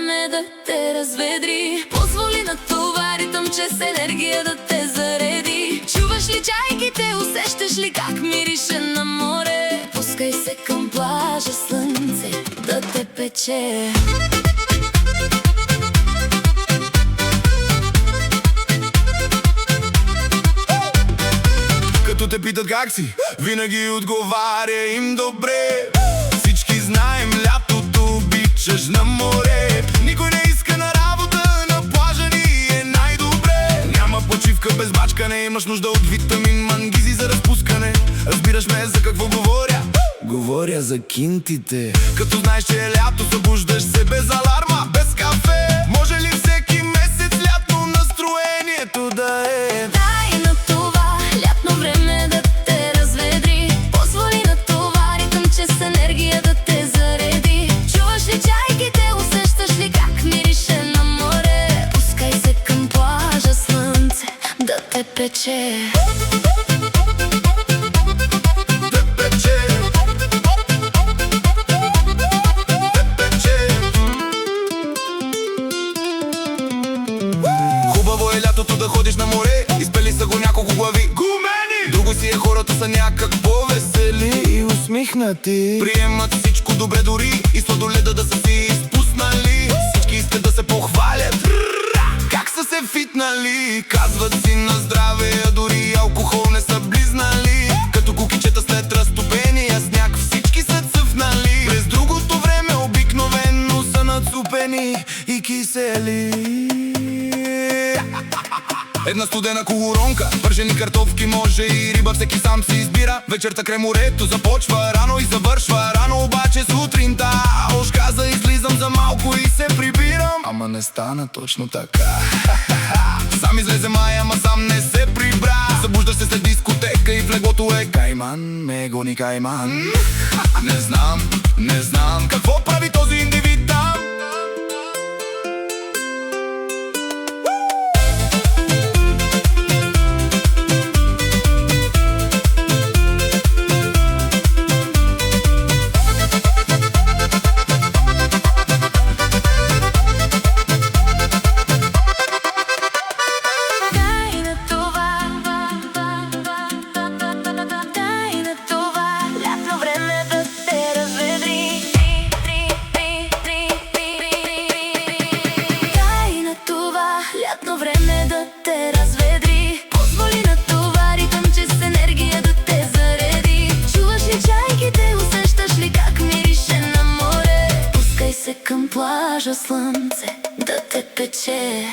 време да те разведри. Позволи на това ритъм, че с енергия да те зареди. Чуваш ли чайките, усещаш ли как мирише на море? Пускай се към плажа, слънце да те пече. Като те питат как си, винаги отговаря им добре. Всички знаем, лятото обичаш на море. Никой не иска на работа, на плажа ни е най-добре. Няма почивка без бачкане, имаш нужда от витамин, мангизи за разпускане. Разбираш ме за какво говоря? Говоря за кинтите. Като знаеш, че е лято, събуждаш се без аларма, без кафе. Може ли всеки месец лятно настроението да е? Дай на това лятно време да те разведри. Позволи на това ритъм, че с енергия да те зареди. Чуваш ли чайките, усещаш ли как мирише на море? Пускай се към плажа, слънце да те пече. Хубаво е лятото да ходиш на море. Изпели са го няколко глави гумени. Друго си е, хората са някак по-весели и усмихнати. Приемат всичко добре, дори и сладоледа да са си изпуснали. Всички искат да се похвалят как са се фитнали. Казват си на здраве, а дори алкохол не са близнали. Като кукичета след разтопения сняг, всички са цъфнали. През другото време обикновено са нацупени и кисели. Една студена кухуронка, пържени картофки, може и риба, всеки сам си избира. Вечерта край морето започва рано и завършва рано, обаче сутринта уж каза, излизам за малко и се прибирам. Ама не стана точно така. Сам излезе май, ама сам не се прибра. Събуждаш се след дискотека и в леглото е кайман, ме гони кайман. Не знам какво прави този индивид там. Лятно време да те разведри. Позволи на това ритъм, че с енергия да те зареди. Чуваш ли чайките, усещаш ли как мирише на море? Пускай се към плажа, слънце да те пече.